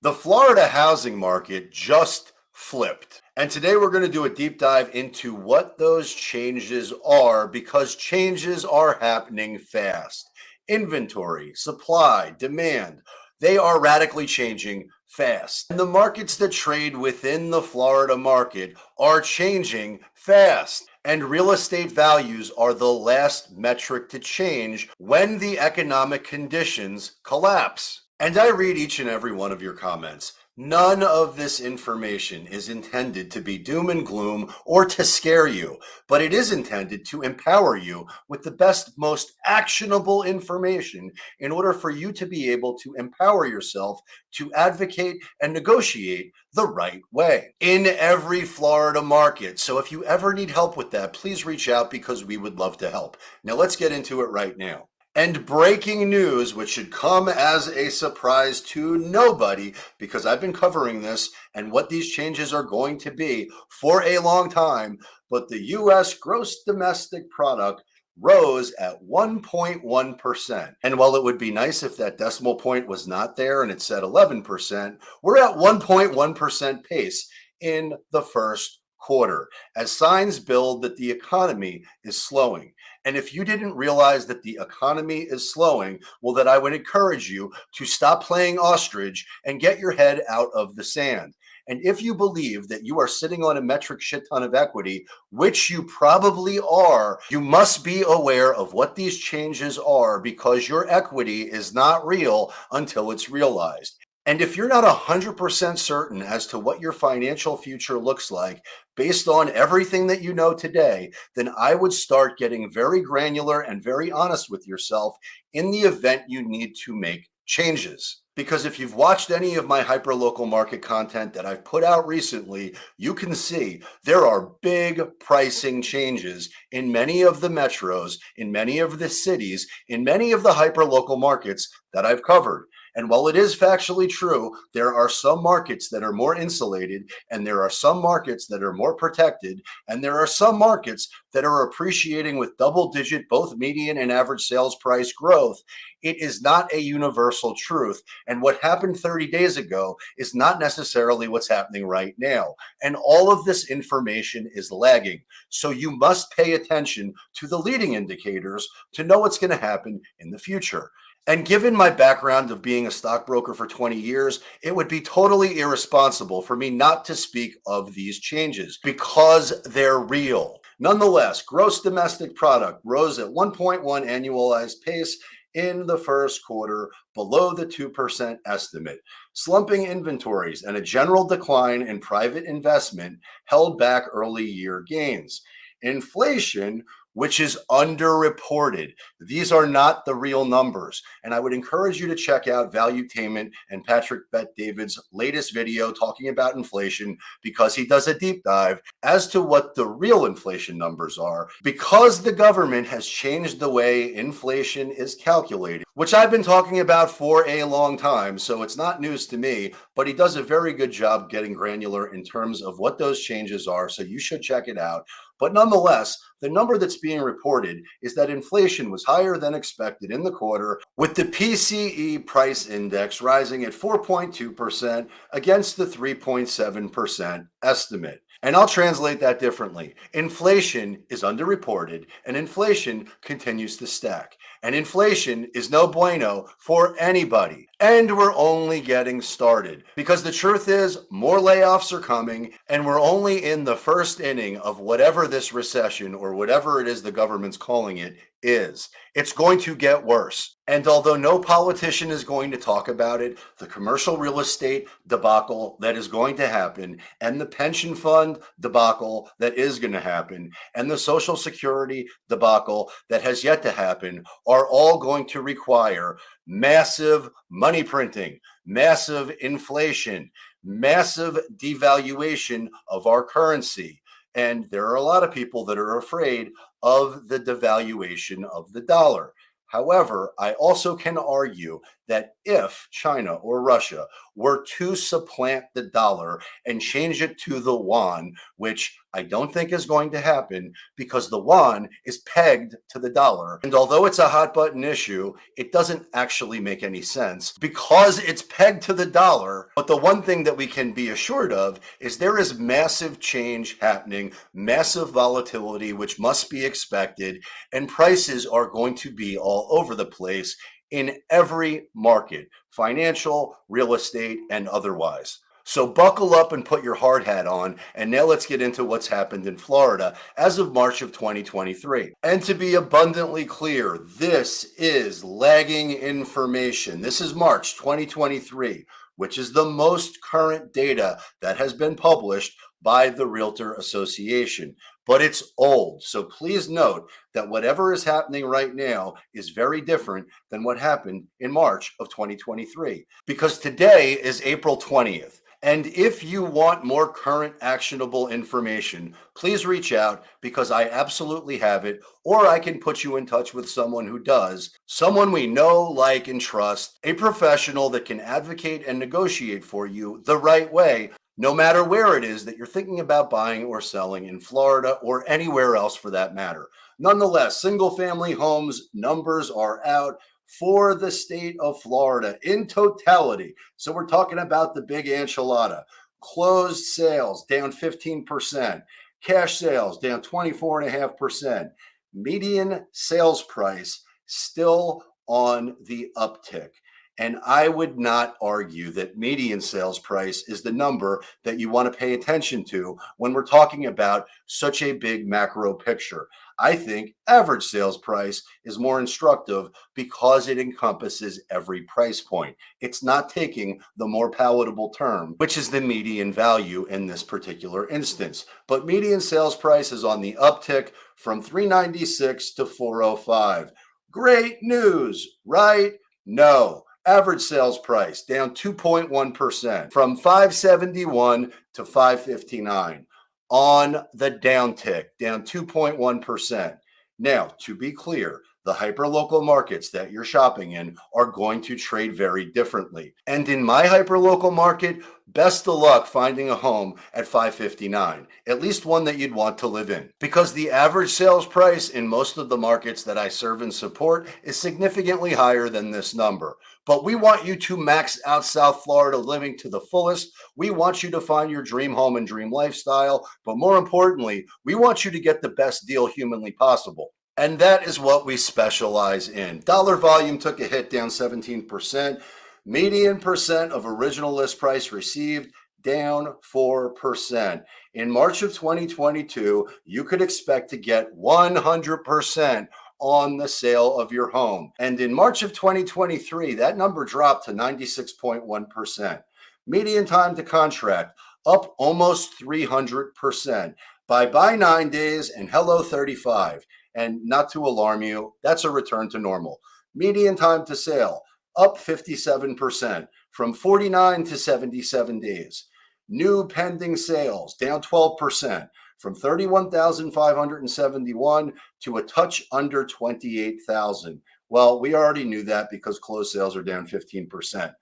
The Florida housing market just flipped. And today we're going to do a deep dive into what those changes are because changes are happening fast. Inventory, supply, demand, they are radically changing fast. And the markets that trade within the Florida market are changing fast. And real estate values are the last metric to change when the economic conditions collapse. And I read each and every one of your comments. None of this information is intended to be doom and gloom or to scare you, but it is intended to empower you with the best, most actionable information in order for you to be able to empower yourself to advocate and negotiate the right way in every Florida market. So if you ever need help with that, please reach out because we would love to help. Now let's get into it right now. And breaking news, which should come as a surprise to nobody, because I've been covering this and what these changes are going to be for a long time. But the US gross domestic product rose at 1.1%. And while it would be nice if that decimal point was not there and it said 11%, we're at 1.1% pace in the first quarter as signs build that the economy is slowing. And if you didn't realize that the economy is slowing, well, then I would encourage you to stop playing ostrich and get your head out of the sand. And if you believe that you are sitting on a metric shit ton of equity, which you probably are, you must be aware of what these changes are because your equity is not real until it's realized. And if you're not 100% certain as to what your financial future looks like based on everything that you know today, then I would start getting very granular and very honest with yourself in the event you need to make changes. Because if you've watched any of my hyperlocal market content that I've put out recently, you can see there are big pricing changes in many of the metros, in many of the cities, in many of the hyperlocal markets that I've covered. And while it is factually true, there are some markets that are more insulated, and there are some markets that are more protected, and there are some markets that are appreciating with double digit, both median and average sales price growth. It is not a universal truth. And what happened 30 days ago is not necessarily what's happening right now. And all of this information is lagging. So you must pay attention to the leading indicators to know what's going to happen in the future. And given my background of being a stockbroker for 20 years, it would be totally irresponsible for me not to speak of these changes because they're real. Nonetheless, gross domestic product rose at 1.1 annualized pace in the first quarter, below the 2% estimate. Slumping inventories and a general decline in private investment held back early year gains. Inflation, which is underreported. These are not the real numbers. And I would encourage you to check out Valuetainment and Patrick Bet-David's latest video talking about inflation because he does a deep dive as to what the real inflation numbers are because the government has changed the way inflation is calculated, which I've been talking about for a long time. So it's not news to me, but he does a very good job getting granular in terms of what those changes are. So you should check it out. But nonetheless, the number that's being reported is that inflation was higher than expected in the quarter, with the PCE price index rising at 4.2% against the 3.7% estimate. And I'll translate that differently. Inflation is underreported, and inflation continues to stack. And inflation is no bueno for anybody. And we're only getting started because the truth is more layoffs are coming, and we're only in the first inning of whatever this recession or whatever it is the government's calling it is. It's going to get worse. And although no politician is going to talk about it, the commercial real estate debacle that is going to happen, and the pension fund debacle that is going to happen, and the Social Security debacle that has yet to happen are all going to require massive money printing, massive inflation, massive devaluation of our currency. And there are a lot of people that are afraid of the devaluation of the dollar. However, I also can argue that if China or Russia were to supplant the dollar and change it to the yuan, which I don't think is going to happen because the yuan is pegged to the dollar. And although it's a hot button issue, it doesn't actually make any sense because it's pegged to the dollar. But the one thing that we can be assured of is there is massive change happening, massive volatility, which must be expected, and prices are going to be all over the place in every market, financial, real estate, and otherwise. So buckle up and put your hard hat on. And now let's get into what's happened in Florida as of March of 2023. And to be abundantly clear, this is lagging information. This is March 2023, which is the most current data that has been published by the Realtor Association. But it's old. So please note that whatever is happening right now is very different than what happened in March of 2023. Because today is April 20th. And if you want more current actionable information, please reach out because I absolutely have it, or I can put you in touch with someone who does, someone we know, like, and trust, a professional that can advocate and negotiate for you the right way, no matter where it is that you're thinking about buying or selling in Florida or anywhere else for that matter. Nonetheless, single family homes numbers are out for the state of Florida in totality. So we're talking about the big enchilada. Closed sales down 15%, cash sales down 24.5%, median sales price still on the uptick. And I would not argue that median sales price is the number that you want to pay attention to when we're talking about such a big macro picture. I think average sales price is more instructive because it encompasses every price point. It's not taking the more palatable term, which is the median value in this particular instance. But median sales price is on the uptick from 396 to 405. Great news, right? No. Average sales price down 2.1% from 571 to 559 on the downtick, down 2.1%. Now, to be clear, the hyperlocal markets that you're shopping in are going to trade very differently. And in my hyperlocal market, best of luck finding a home at 559, at least one that you'd want to live in. Because the average sales price in most of the markets that I serve and support is significantly higher than this number. But we want you to max out South Florida living to the fullest. We want you to find your dream home and dream lifestyle. But more importantly, we want you to get the best deal humanly possible. And that is what we specialize in. Dollar volume took a hit, down 17%. Median percent of original list price received, down 4%. In March of 2022, you could expect to get 100% on the sale of your home. And in March of 2023, that number dropped to 96.1%. Median time to contract up almost 300%. Bye 9 days and hello 35. And not to alarm you, that's a return to normal. Median time to sale up 57% from 49 to 77 days. New pending sales down 12% from 31,571 to a touch under 28,000. Well, we already knew that because closed sales are down 15%.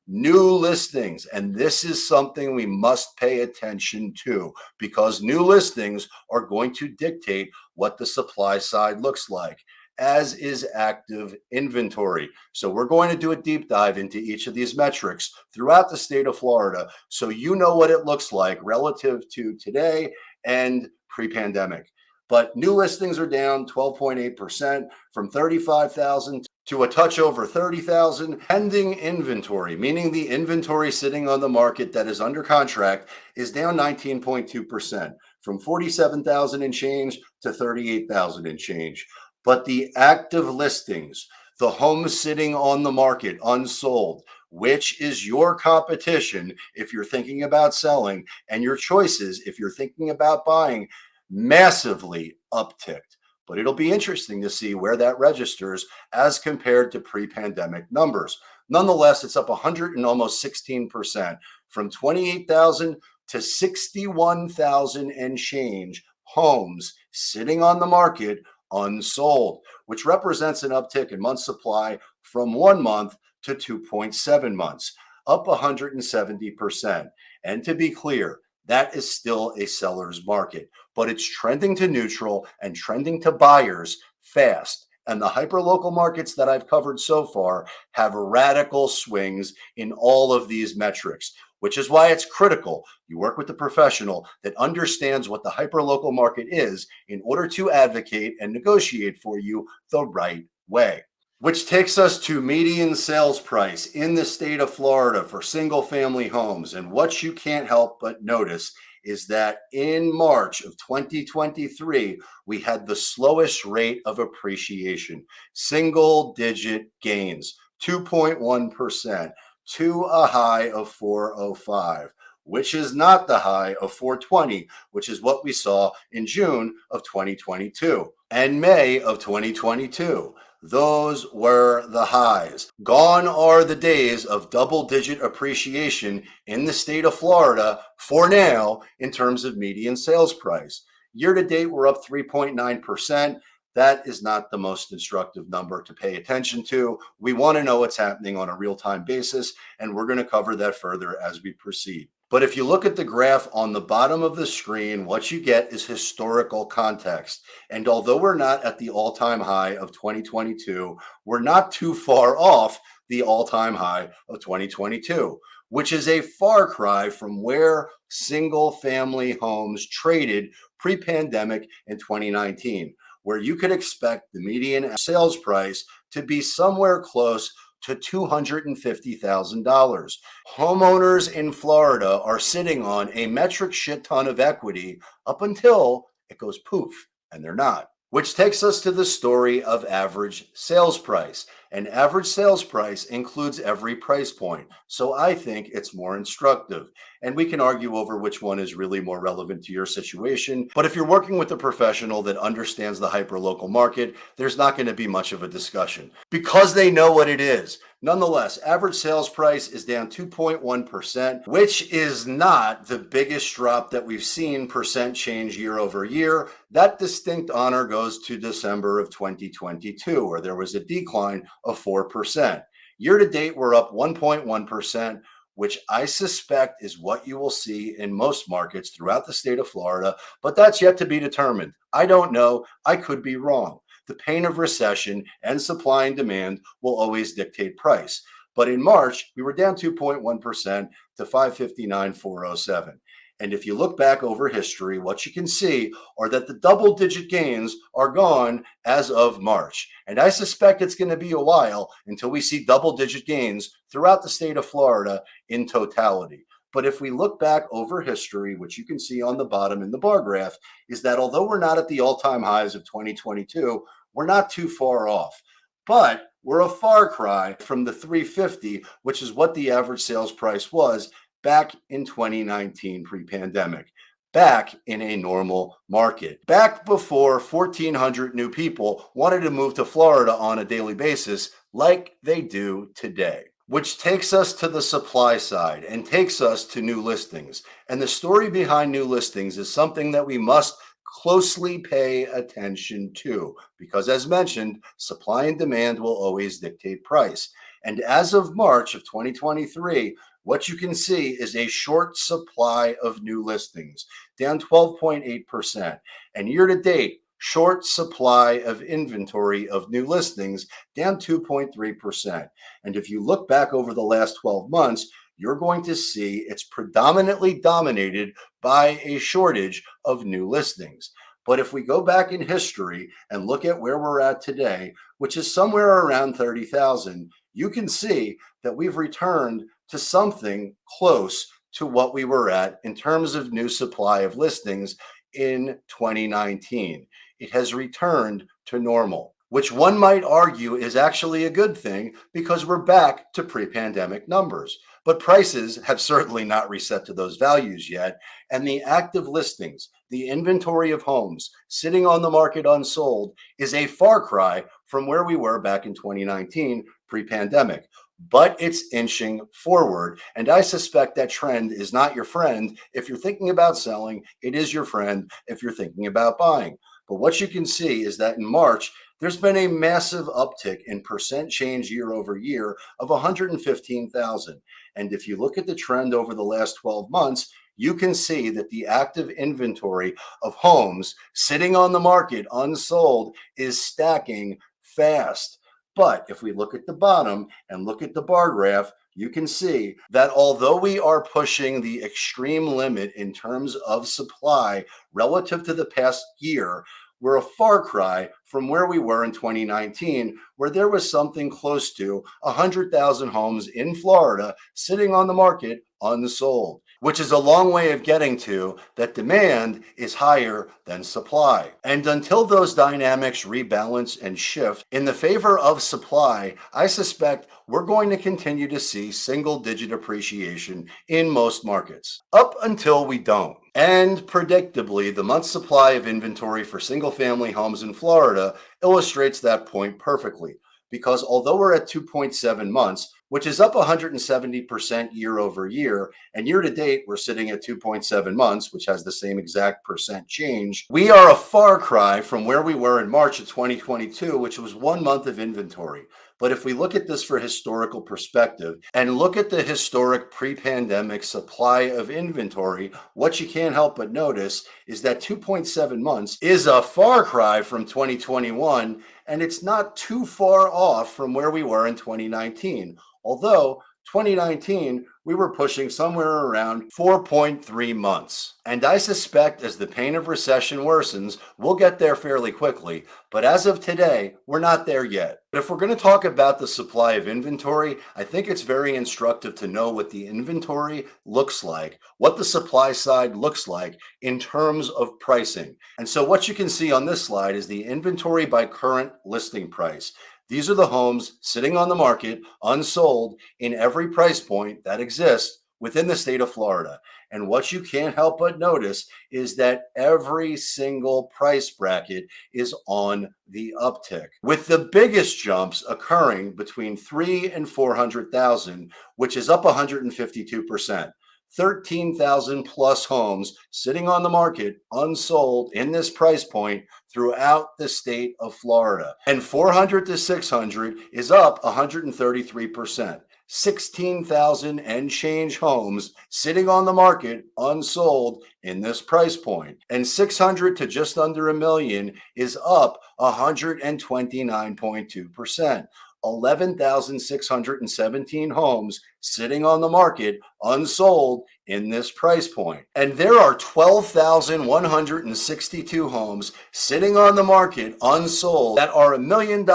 New listings, and this is something we must pay attention to because new listings are going to dictate what the supply side looks like, as is active inventory. So we're going to do a deep dive into each of these metrics throughout the state of Florida so you know what it looks like relative to today and pre-pandemic. But new listings are down 12.8% from 35,000 to a touch over 30,000. Pending inventory, meaning the inventory sitting on the market that is under contract, is down 19.2% from 47,000 and change to 38,000 and change. But the active listings, the homes sitting on the market unsold, which is your competition if you're thinking about selling, and your choices if you're thinking about buying, massively upticked. But it'll be interesting to see where that registers as compared to pre-pandemic numbers. Nonetheless, it's up 100 and almost 16% from 28,000 to 61,000 and change homes sitting on the market unsold, which represents an uptick in month supply from 1 month to 2.7 months, up 170%. And to be clear, that is still a seller's market, but it's trending to neutral and trending to buyers fast. And the hyperlocal markets that I've covered so far have radical swings in all of these metrics, which is why it's critical you work with a professional that understands what the hyperlocal market is in order to advocate and negotiate for you the right way. Which takes us to median sales price in the state of Florida for single family homes. And what you can't help but notice is that in March of 2023, we had the slowest rate of appreciation, single digit gains, 2.1% to a high of 405, which is not the high of 420, which is what we saw in June of 2022 and May of 2022. Those were the highs. Gone are the days of double digit appreciation in the state of Florida for now in terms of median sales price. Year to date, we're up 3.9%. That is not the most instructive number to pay attention to. We want to know what's happening on a real time basis, and we're going to cover that further as we proceed. But if you look at the graph on the bottom of the screen, what you get is historical context. And although we're not at the all-time high of 2022, we're not too far off the all-time high of 2022, which is a far cry from where single-family homes traded pre-pandemic in 2019, where you could expect the median sales price to be somewhere close to $250,000. Homeowners in Florida are sitting on a metric shit ton of equity up until it goes poof, and they're not. Which takes us to the story of average sales price. And average sales price includes every price point. So I think it's more instructive. And we can argue over which one is really more relevant to your situation. But if you're working with a professional that understands the hyperlocal market, there's not going to be much of a discussion because they know what it is. Nonetheless, average sales price is down 2.1%, which is not the biggest drop that we've seen percent change year over year. That distinct honor goes to December of 2022, where there was a decline of 4%. Year to date, we're up 1.1%, which I suspect is what you will see in most markets throughout the state of Florida, but that's yet to be determined. I don't know. I could be wrong. The pain of recession and supply and demand will always dictate price. But in March, we were down 2.1% to 559,407. And if you look back over history, what you can see are that the double digit gains are gone as of March. And I suspect it's going to be a while until we see double digit gains throughout the state of Florida in totality. But if we look back over history, which you can see on the bottom in the bar graph, is that although we're not at the all-time highs of 2022, we're not too far off. But we're a far cry from the 350, which is what the average sales price was back in 2019 pre-pandemic, back in a normal market, back before 1,400 new people wanted to move to Florida on a daily basis like they do today. Which takes us to the supply side and takes us to new listings. And the story behind new listings is something that we must closely pay attention to because, as mentioned, supply and demand will always dictate price. And as of March of 2023, what you can see is a short supply of new listings, down 12.8%. And year to date, short supply of inventory of new listings, down 2.3%. And if you look back over the last 12 months, you're going to see it's predominantly dominated by a shortage of new listings. But if we go back in history and look at where we're at today, which is somewhere around 30,000, you can see that we've returned to something close to what we were at in terms of new supply of listings in 2019. It has returned to normal, which one might argue is actually a good thing because we're back to pre-pandemic numbers. But prices have certainly not reset to those values yet. And the active listings, the inventory of homes sitting on the market unsold, is a far cry from where we were back in 2019 pre-pandemic. But it's inching forward. And I suspect that trend is not your friend if you're thinking about selling. It is your friend if you're thinking about buying. But what you can see is that in March, there's been a massive uptick in percent change year over year of 115,000. And if you look at the trend over the last 12 months, you can see that the active inventory of homes sitting on the market unsold is stacking fast. But if we look at the bottom and look at the bar graph, you can see that although we are pushing the extreme limit in terms of supply relative to the past year, we're a far cry from where we were in 2019, where there was something close to 100,000 homes in Florida sitting on the market unsold, which is a long way of getting to that demand is higher than supply. And until those dynamics rebalance and shift in the favor of supply, I suspect we're going to continue to see single digit appreciation in most markets up until we don't. And predictably, the month's supply of inventory for single family homes in Florida illustrates that point perfectly. Because although we're at 2.7 months, which is up 170% year over year, and year to date, we're sitting at 2.7 months, which has the same exact percent change, we are a far cry from where we were in March of 2022, which was 1 month of inventory. But if we look at this for historical perspective and look at the historic pre-pandemic supply of inventory, what you can't help but notice is that 2.7 months is a far cry from 2021, and it's not too far off from where we were in 2019. Although 2019, we were pushing somewhere around 4.3 months. And I suspect as the pain of recession worsens, we'll get there fairly quickly. But as of today, we're not there yet. But if we're going to talk about the supply of inventory, I think it's very instructive to know what the inventory looks like, what the supply side looks like in terms of pricing. And so what you can see on this slide is the inventory by current listing price. These are the homes sitting on the market, unsold, in every price point that exists within the state of Florida. And what you can't help but notice is that every single price bracket is on the uptick, with the biggest jumps occurring between 3 and 400,000, which is up 152%. 13,000 plus homes sitting on the market unsold in this price point throughout the state of Florida. And 400 to 600 is up 133%. 16,000 and change homes sitting on the market unsold in this price point. And 600 to just under a million is up 129.2%. 11,617 homes sitting on the market unsold in this price point. And there are 12,162 homes sitting on the market unsold that are $1 million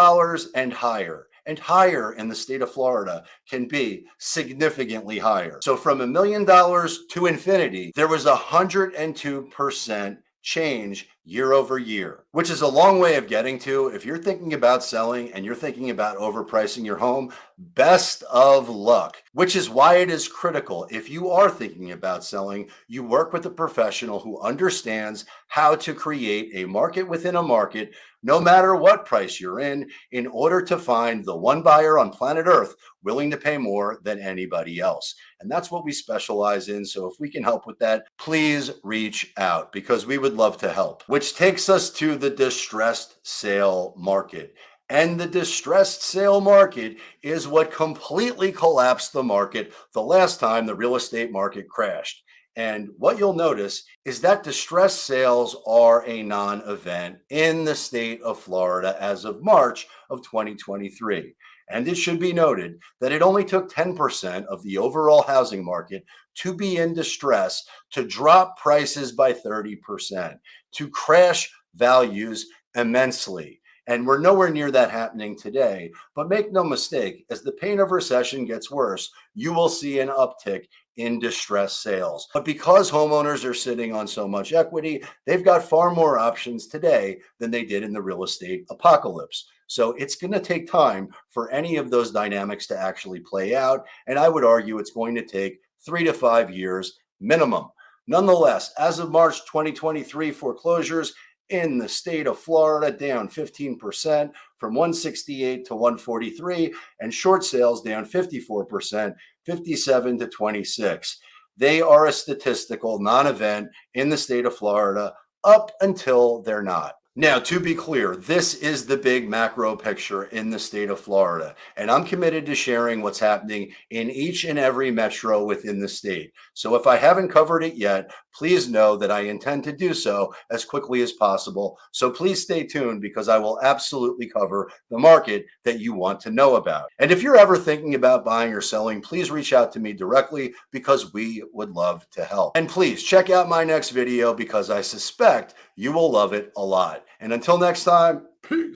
and higher. And higher in the state of Florida can be significantly higher. So from $1 million to infinity, there was 102% change year over year, which is a long way of getting to. If you're thinking about selling and you're thinking about overpricing your home, best of luck, which is why it is critical. If you are thinking about selling, you work with a professional who understands how to create a market within a market, no matter what price you're in order to find the one buyer on planet Earth willing to pay more than anybody else. And that's what we specialize in. So if we can help with that, please reach out because we would love to help. Which takes us to the distressed sale market. And the distressed sale market is what completely collapsed the market the last time the real estate market crashed. And what you'll notice is that distressed sales are a non-event in the state of Florida as of March of 2023. And it should be noted that it only took 10% of the overall housing market to be in distress to drop prices by 30%, to crash values immensely. And we're nowhere near that happening today. But make no mistake, as the pain of recession gets worse, you will see an uptick in distressed sales. But because homeowners are sitting on so much equity, they've got far more options today than they did in the real estate apocalypse. So it's going to take time for any of those dynamics to actually play out. And I would argue it's going to take 3 to 5 years minimum. Nonetheless, as of March 2023, foreclosures in the state of Florida down 15% from 168 to 143, and short sales down 54%, 57 to 26. They are a statistical non-event in the state of Florida up until they're not. Now, to be clear, this is the big macro picture in the state of Florida, and I'm committed to sharing what's happening in each and every metro within the state. So, if I haven't covered it yet, please know that I intend to do so as quickly as possible. So, please stay tuned because I will absolutely cover the market that you want to know about. And if you're ever thinking about buying or selling, please reach out to me directly because we would love to help. And please check out my next video because I suspect you will love it a lot. And until next time, peace.